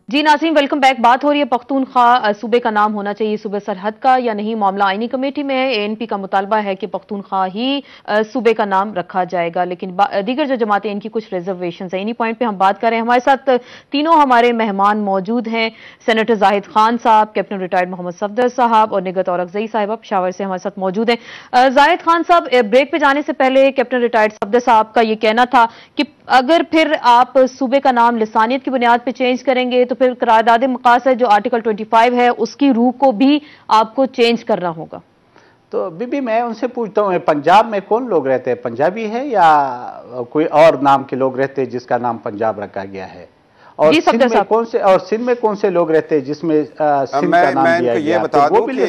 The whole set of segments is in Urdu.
جی ناظرین ویلکم بیک. بات ہو رہی ہے پختونخوا صوبے کا نام ہونا چاہیے صوبے سرحد کا یا نہیں. معاملہ آئینی کمیٹی میں ہے. ANP کا مطالبہ ہے کہ پختونخوا ہی صوبے کا نام رکھا جائے گا، لیکن دیگر جو جماعتیں ان کی کچھ ریزرویشنز ہیں. انہی پوائنٹ پہ ہم بات کر رہے ہیں. ہمارے ساتھ تینوں ہمارے مہمان موجود ہیں. سینیٹر زاہد خان صاحب، کیپٹن ریٹائرڈ محمد صفدر صاحب اور نگہت اورکزئی صاحبہ پشاور سے ہمارے ساتھ موجود ہیں. زاہد خان صاحب، بریک پہ جانے سے پہلے کیپٹن ریٹائرڈ صفدر صاحب کا یہ کہنا تھا کہ اگر پھر آپ صوبے کا نام لسانیت کی بنیاد پہ چینج کریں گے تو پھر قرارداد مقاصد جو آرٹیکل 25 ہے اس کی روح کو بھی آپ کو چینج کرنا ہوگا. تو بی میں ان سے پوچھتا ہوں، پنجاب میں کون لوگ رہتے ہیں؟ پنجابی ہے یا کوئی اور نام کے لوگ رہتے ہیں جس کا نام پنجاب رکھا گیا ہے؟ اور سندھ میں کون سے لوگ رہتے ہیں جس میں سندھ کا نام دیا گیا؟ یہ بتا دوں کہ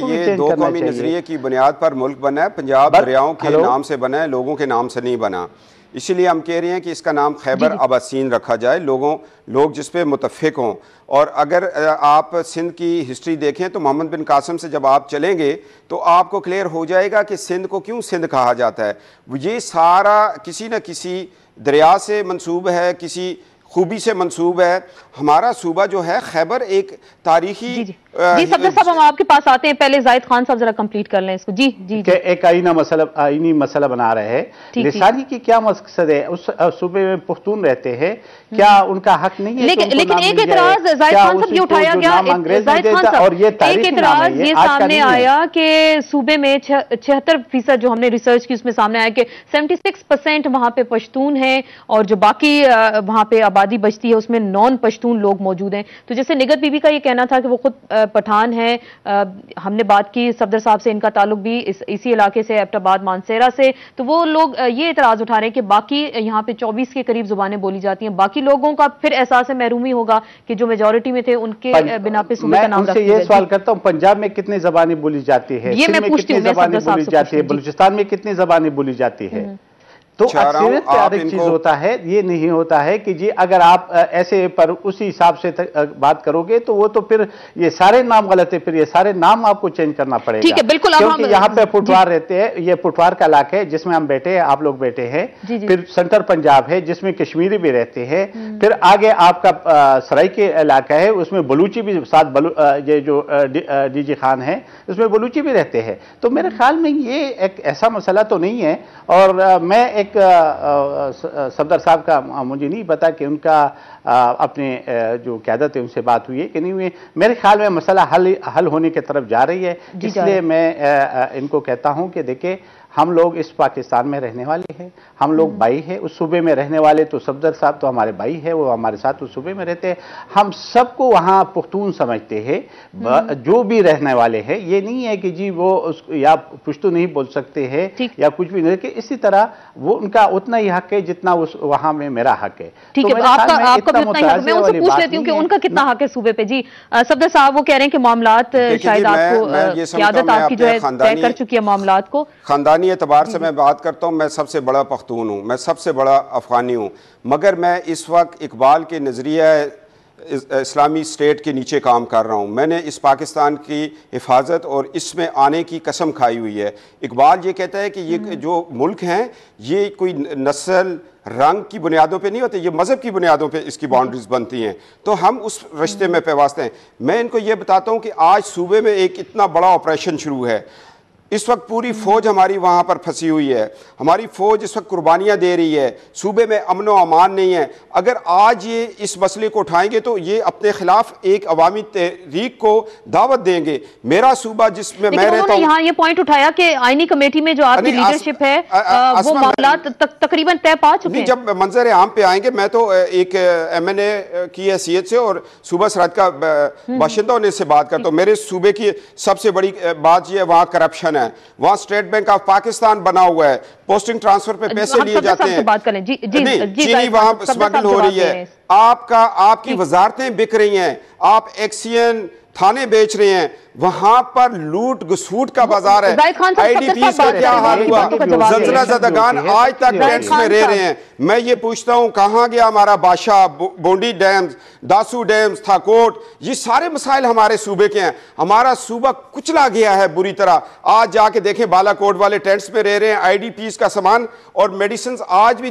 یہ دو قومی نظریے کی بنیاد پر ملک بنا ہے. پنجاب دریاؤں کے نام سے بنا ہے، لوگوں کے نام سے نہیں بنا. اسی لیے ہم کہہ رہے ہیں کہ اس کا نام خیبر اباسین رکھا جائے، لوگ جس پہ متفق ہوں. اور اگر آپ سندھ کی ہسٹری دیکھیں تو محمد بن قاسم سے جب آپ چلیں گے تو آپ کو کلیئر ہو جائے گا کہ سندھ کو کیوں سندھ کہا جاتا ہے. یہ سارا کسی نہ کسی دریا سے منسوب ہے، کسی خوبی سے منسوب ہے. ہمارا صوبہ جو ہے خیبر ایک تاریخی جی صفدر صاحب ہم آپ کے پاس آتے ہیں. پہلے زاہد خان صاحب ذرا کمپلیٹ کر لیں اس کو. جی ایک آئینی مسئلہ بنا رہے ہیں. لسانی کی کیا مقصد ہے؟ اس صوبے میں پختون رہتے ہیں، کیا ان کا حق نہیں ہے؟ لیکن ایک اعتراض زاہد خان صاحب یہ اٹھایا گیا، زاہد خان صاحب ایک اعتراض یہ سامنے آیا کہ صوبے میں 76% جو ہم نے ریسرچ کی اس میں سامنے آیا کہ 76% وہاں پہ پشتون ہیں اور جو باقی وہاں پہ آبادی بچتی ہے اس میں نان پشتون لوگ موجود ہیں. تو جیسے نگہت بی بی کا یہ کہنا تھا کہ وہ خود پٹھان ہے. ہم نے بات کی صفدر صاحب سے، ان کا تعلق بھی اسی علاقے سے، ایبٹ آباد مانسیرا سے. تو وہ لوگ یہ اعتراض اٹھا رہے ہیں کہ باقی یہاں پہ 24 کے قریب زبانیں بولی جاتی ہیں، باقی لوگوں کا پھر احساس محرومی ہوگا کہ جو میجورٹی میں تھے ان کے بنا پہ صوبے کا نام رکھا. میں یہ سوال کرتا ہوں، پنجاب میں کتنی زبانیں بولی جاتی ہے؟ یہ میں پوچھتی ہوں، زبانیں بولی جاتی ہے؟ بلوچستان میں کتنی زبانیں بولی جاتی ہے؟ تو اکثریت پہ ہر ایک چیز ہوتا ہے. یہ نہیں ہوتا ہے کہ جی اگر آپ ایسے پر اسی حساب سے بات کرو گے تو وہ تو پھر یہ سارے نام غلط ہے، پھر یہ سارے نام آپ کو چینج کرنا پڑے گا. ٹھیک ہے، بالکل. کیونکہ یہاں پہ پٹوار رہتے ہیں، یہ پٹوار کا علاقہ ہے جس میں ہم بیٹھے ہیں، آپ لوگ بیٹھے ہیں. پھر سینٹر پنجاب ہے جس میں کشمیری بھی رہتے ہیں. پھر آگے آپ کا سرائی کے علاقہ ہے، اس میں بلوچی بھی ساتھ، یہ جو ڈی جی خان ہے اس میں بلوچی بھی رہتے ہیں. تو میرے خیال میں یہ ایک ایسا مسئلہ تو نہیں ہے. اور میں ایک صفدر صاحب کا مجھے نہیں پتا کہ ان کا اپنے جو قیادت ہے ان سے بات ہوئی ہے کہ نہیں ہوئی. میرے خیال میں مسئلہ حل ہونے کی طرف جا رہی ہے. اس لیے میں ان کو کہتا ہوں کہ دیکھیں ہم لوگ اس پاکستان میں رہنے والے ہیں، ہم لوگ بھائی ہیں اس صوبے میں رہنے والے. تو صفدر صاحب تو ہمارے بھائی ہیں، وہ ہمارے ساتھ اس صوبے میں رہتے ہیں. ہم سب کو وہاں پختون سمجھتے ہیں جو بھی رہنے والے ہیں. یہ نہیں ہے کہ جی وہ یا پشتو نہیں بول سکتے ہیں یا کچھ بھی نہیں، کہ اسی طرح وہ ان کا اتنا ہی حق ہے جتنا وہاں میں میرا حق ہے. ٹھیک ہے، آپ کا بھی اتنا ہی حق. میں ان سے پوچھ لیتی ہوں کہ ان کا کتنا حق ہے صوبے پہ. جی صفدر صاحب وہ کہہ رہے ہیں کہ معاملات شاید آپ کو قیادت آپ کی جو ہے طے کر چکی ہے معاملات کو. خاندانی اعتبار سے میں بات کرتا ہوں، میں سب سے بڑا پختون ہوں، میں سب سے بڑا افغانی ہوں، مگر میں اس وقت اقبال کے نظریہ اسلامی اسٹیٹ کے نیچے کام کر رہا ہوں. میں نے اس پاکستان کی حفاظت اور اس میں آنے کی قسم کھائی ہوئی ہے. اقبال یہ کہتا ہے کہ یہ جو ملک ہیں یہ کوئی نسل رنگ کی بنیادوں پہ نہیں ہوتے، یہ مذہب کی بنیادوں پہ اس کی باؤنڈریز بنتی ہیں. تو ہم اس رشتے میں پیوستہ ہیں. میں ان کو یہ بتاتا ہوں کہ آج صوبے میں ایک اتنا بڑا آپریشن شروع ہے. اس وقت پوری فوج ہماری وہاں پر پھنسی ہوئی ہے، ہماری فوج اس وقت قربانیاں دے رہی ہے، صوبے میں امن و امان نہیں ہے. اگر آج یہ اس مسئلے کو اٹھائیں گے تو یہ اپنے خلاف ایک عوامی تحریک کو دعوت دیں گے. میرا صوبہ جس میں میں رہتا ہوں، یہاں یہ پوائنٹ اٹھایا کہ آئینی کمیٹی میں جو آپ کی لیڈرشپ ہے وہ معاملات تقریباً طے پا چکے ہیں. جب منظر عام پہ آئیں گے، میں تو ایک MNA کی حیثیت سے اور صوبہ سرحد کا باشندہ ہونے سے بات کرتا ہوں. میرے صوبے کی سب سے بڑی بات یہ ہے وہاں کرپشن ہے. وہاں اسٹیٹ بینک آف پاکستان بنا ہوا ہے، پوسٹنگ ٹرانسفر پہ پیسے لیے جاتے ہیں، چینی وہاں سمگل ہو رہی ہے، آپ کی وزارتیں بک رہی ہیں، آپ ایکسین تھانے بیچ رہے ہیں، وہاں پر لوٹ گسوٹ کا بازار ہے. IDPs کا کیا حال ہوا؟ زلزلہ زدگان آج تک ٹینٹس میں رہ رہے ہیں. میں یہ پوچھتا ہوں کہاں گیا ہمارا بادشاہ؟ بونڈی ڈیمز، داسو ڈیمز، تھاکوٹ، یہ سارے مسائل ہمارے صوبے کے ہیں. ہمارا صوبہ کچلا گیا ہے بری طرح. آج جا کے دیکھیں بالا کوٹ والے ٹینٹس میں رہ رہے ہیں. IDPs کا سامان اور میڈیسنز آج بھی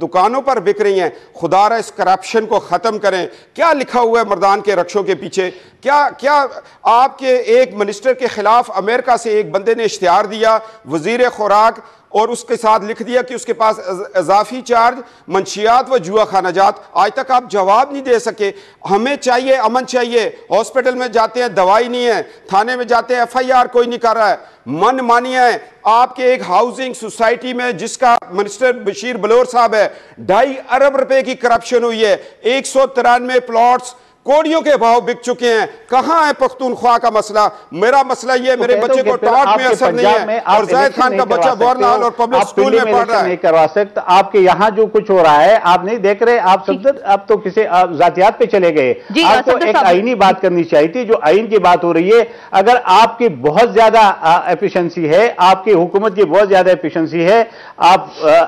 دکانوں پر بک رہی ہیں. خدا را اس کرپشن ریلیجن کو ختم کریں. کیا لکھا ہوا ہے مردان کے رکشوں کے پیچھے؟ کیا آپ کے ایک منسٹر کے خلاف امریکہ سے ایک بندے نے اشتہار دیا وزیر خوراک اور اس کے ساتھ لکھ دیا کہ اس کے پاس اضافی چارج منشیات و جوا خانہ جات؟ آج تک آپ جواب نہیں دے سکے. ہمیں چاہیے امن چاہیے. ہاسپٹل میں جاتے ہیں دوائی نہیں ہے, تھانے میں جاتے ہیں FIR کوئی نہیں کر رہا ہے. من مانی ہے آپ کے ایک ہاؤسنگ سوسائٹی میں جس کا منسٹر بشیر بلور صاحب ہے, 2.5 ارب روپے کی کرپشن ہوئی ہے, 193 پلاٹس کوڑیوں کے بھاؤ بک چکے ہیں. کہاں ہے پختونخوا کا مسئلہ؟ میرا مسئلہ یہ میرے بچے کو ٹاٹ میں اثر نہیں ہے اور زاہد خان کا بچہ بورنال اور پبلک اسکول میں پڑھ رہا ہے. نہیں کروا سکتا. آپ کے یہاں جو کچھ ہو رہا ہے آپ نہیں دیکھ رہے. آپ صدر اب تو کسی ذاتیات پہ چلے گئے. آپ کو ایک آئینی بات کرنی چاہیے تھی. جو آئین کی بات ہو رہی ہے, اگر آپ کی بہت زیادہ ایفیشنسی ہے, آپ کی حکومت کی بہت زیادہ ایفیشنسی ہے, آپ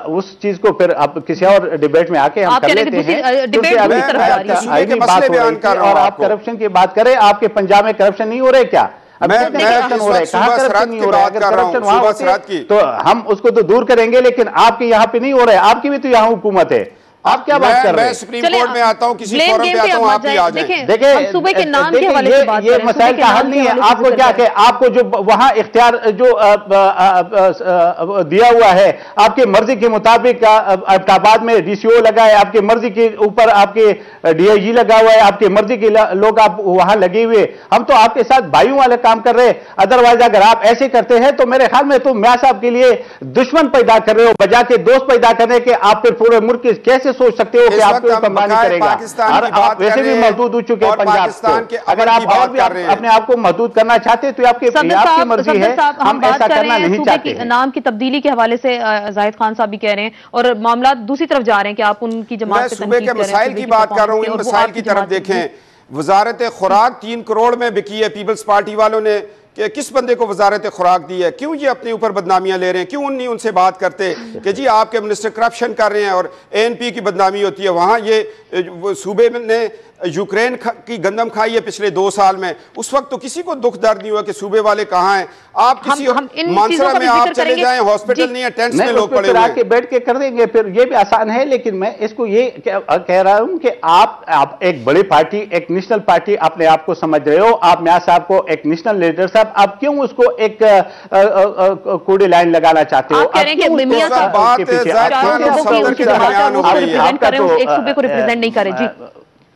اس چیز کو پھر آپ کسی اور ڈیبیٹ میں آ کے ہم کر لیتے ہیں. آئینی بات ہو رہی ہے اور آپ کرپشن کی بات کریں. آپ کے پنجاب میں کرپشن نہیں ہو رہے کیا؟ کرپشن ہو رہا ہے, کہاں کرپشن نہیں ہو رہا ہے؟ اگر کرپشن وہاں ہوتی ہے تو ہم اس کو تو دور کریں گے, لیکن آپ کے یہاں پہ نہیں ہو رہا ہے. آپ کی بھی تو یہاں حکومت ہے. آپ کیا بات کر رہے ہیں؟ میں سپریم کورٹ میں آتا ہوں, کسی فورم پہ آتا ہوں, آپ بھی آ جائیں. دیکھیں صوبے کے نام کے حوالے سے بات کریں. یہ مسائل کا حل نہیں ہے. آپ کو کیا کہ آپ کو جو وہاں اختیار جو دیا ہوا ہے, آپ کی مرضی کے مطابق آباد میں DCO لگا ہے, آپ کی مرضی کے اوپر آپ کے DIG لگا ہوا ہے, آپ کی مرضی کے لوگ آپ وہاں لگے ہوئے. ہم تو آپ کے ساتھ بھائیوں والے کام کر رہے ہیں. ادروائز اگر آپ ایسے کرتے ہیں تو میرے خیال میں تو میاں صاحب کے لیے دشمن پیدا کر رہے ہو بجا کے دوست پیدا کرنے کے. آپ پھر پورے ملک کی کیسے سوچ سکتے ہو کہ آپ کو کمپانی کرے گا؟ آپ ویسے بھی محدود ہو چکے ہیں پنجاب کو. اگر آپ اور بھی اپنے آپ کو محدود کرنا چاہتے تو آپ کی مرضی ہے. ہم ایسا کرنا نہیں چاہتے. نام کی تبدیلی کے حوالے سے زاہد خان صاحب بھی کہہ رہے ہیں اور معاملات دوسری طرف جا رہے ہیں کہ آپ ان کی جماعت میں صوبے کے مسائل کی بات کر رہا ہوں. ان مسائل کی طرف دیکھیں. وزارت خوراک 3 کروڑ میں بکی ہے. پیپلز پارٹی والوں نے کہ کس بندے کو وزارت خوراک دی ہے؟ کیوں یہ اپنے اوپر بدنامیاں لے رہے ہیں؟ کیوں نہیں ان سے بات کرتے کہ جی آپ کے منسٹر کرپشن کر رہے ہیں اور ANP کی بدنامی ہوتی ہے؟ وہاں یہ صوبے نے یوکرین کی گندم کھائی ہے پچھلے 2 سال میں. اس وقت تو کسی کو دکھ درد نہیں ہوا کہ صوبے والے کہاں ہیں. آپ کسی مانسرا میں آپ چلے جائیں, ہاسپٹل نہیں ہے, ٹینٹس میں لوگ پڑے ہوئے ہیں. کے بیٹھ کے کر دیں گے پھر یہ بھی آسان ہے. لیکن میں اس کو یہ کہہ رہا ہوں کہ آپ ایک بڑی پارٹی, ایک نیشنل پارٹی اپنے آپ کو سمجھ رہے ہو. آپ میاں صاحب کو ایک نیشنل لیڈر صاحب, آپ کیوں اس کو ایک کوڈی لائن لگانا چاہتے ہو؟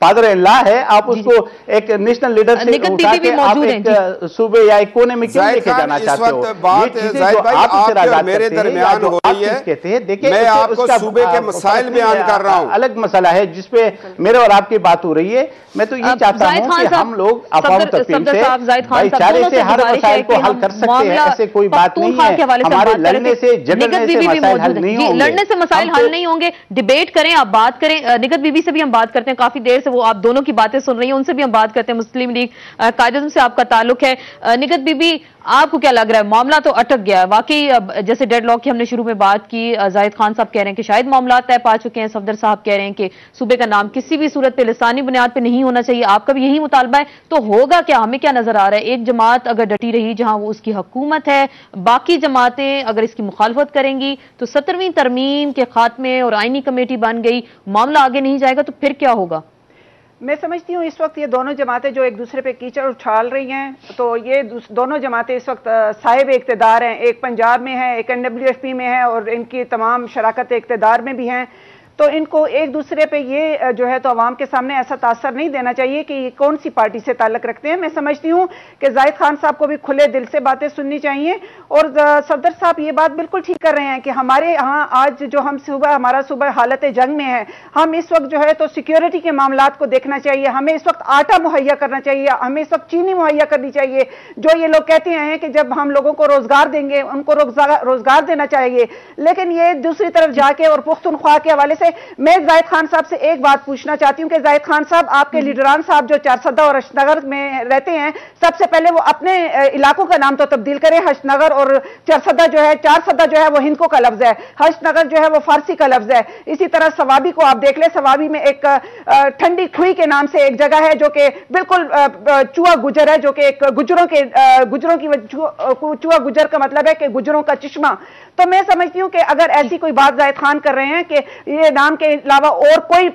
فادر اللہ ہے, آپ اس کو ایک نیشنل لیڈر سے اٹھا کے آپ ایک صوبے یا ایک کونے میں کیوں لے کے جانا چاہتے ہو؟ یہ چیزیں جو آپ سے راجات کرتے ہیں یا جو آپ چیز کہتے ہیں, دیکھیں میں آپ کو صوبے کے مسائل بیان کر رہا ہوں. الگ مسئلہ ہے جس پہ میرے اور آپ کی بات ہو رہی ہے. میں تو یہ چاہتا ہوں کہ ہم لوگ افواہ تفہیم سے بھائی چارے سے ہر مسائل کو حل کر سکتے ہیں. ایسے کوئی بات نہیں ہے. ہمارے لڑنے سے جھگڑنے سے مسائل حل نہیں ہوں گے. لڑنے سے مسائل حل نہیں ہوں گے. ڈیبیٹ کریں, آپ بات کریں. نگہت بی بی سے بھی ہم بات کرتے ہیں, کافی دیر سے وہ آپ دونوں کی باتیں سن رہی ہیں, ان سے بھی ہم بات کرتے ہیں. مسلم لیگ قائداعظم سے آپ کا تعلق ہے. نگہت بی بی, آپ کو کیا لگ رہا ہے؟ معاملہ تو اٹک گیا ہے واقعی. جیسے ڈیڈ لاک کی ہم نے شروع میں بات کی, زاہد خان صاحب کہہ رہے ہیں کہ شاید معاملات طے پا چکے ہیں. صفدر صاحب کہہ رہے ہیں کہ صوبے کا نام کسی بھی صورت پہ لسانی بنیاد پہ نہیں ہونا چاہیے. آپ کا بھی یہی مطالبہ ہے. تو ہوگا کیا؟ ہمیں کیا نظر آ رہا ہے؟ ایک جماعت اگر ڈٹی رہی جہاں وہ اس کی حکومت ہے, باقی جماعتیں اگر اس کی مخالفت کریں گی تو 17ویں ترمیم کے خاتمے اور آئینی کمیٹی بن گئی, معاملہ آگے نہیں جائے گا, تو پھر کیا ہوگا؟ میں سمجھتی ہوں اس وقت یہ دونوں جماعتیں جو ایک دوسرے پہ کیچڑ اچھال رہی ہیں, تو یہ دونوں جماعتیں اس وقت صاحب اقتدار ہیں. ایک پنجاب میں ہے, ایک NWFP میں ہے, اور ان کی تمام شراکت اقتدار میں بھی ہیں. تو ان کو ایک دوسرے پہ یہ جو ہے تو عوام کے سامنے ایسا تاثر نہیں دینا چاہیے کہ یہ کون سی پارٹی سے تعلق رکھتے ہیں. میں سمجھتی ہوں کہ زاہد خان صاحب کو بھی کھلے دل سے باتیں سننی چاہیے, اور صفدر صاحب یہ بات بالکل ٹھیک کر رہے ہیں کہ ہمارے ہاں آج جو ہمارا صوبہ حالت جنگ میں ہے, ہم اس وقت جو ہے تو سیکیورٹی کے معاملات کو دیکھنا چاہیے. ہمیں اس وقت آٹا مہیا کرنا چاہیے, ہمیں اس وقت چینی مہیا کرنی چاہیے. جو یہ لوگ کہتے ہیں کہ جب ہم لوگوں کو روزگار دیں گے, ان کو روزگار دینا چاہیے, لیکن یہ دوسری طرف جا کے اور پختونخوا کے حوالے سے میں زاہد خان صاحب سے ایک بات پوچھنا چاہتی ہوں کہ زاہد خان صاحب, آپ کے لیڈران صاحب جو چار سدہ اور ہشت نگر میں رہتے ہیں, سب سے پہلے وہ اپنے علاقوں کا نام تو تبدیل کریں. ہشت نگر اور چار سدہ جو ہے وہ ہندکو کا لفظ ہے, ہشت نگر جو ہے وہ فارسی کا لفظ ہے. اسی طرح سوابی کو آپ دیکھ لیں, سوابی میں ایک ٹھنڈی کھوئی کے نام سے ایک جگہ ہے جو کہ بالکل چوہا گجر ہے, جو کہ ایک گجروں کی چوہا گجر کا مطلب ہے کہ گجروں کا چشمہ. تو میں سمجھتی ہوں کہ اگر ایسی کوئی بات زاہد خان کر رہے ہیں کہ یہ نام کے علاوہ اور کوئی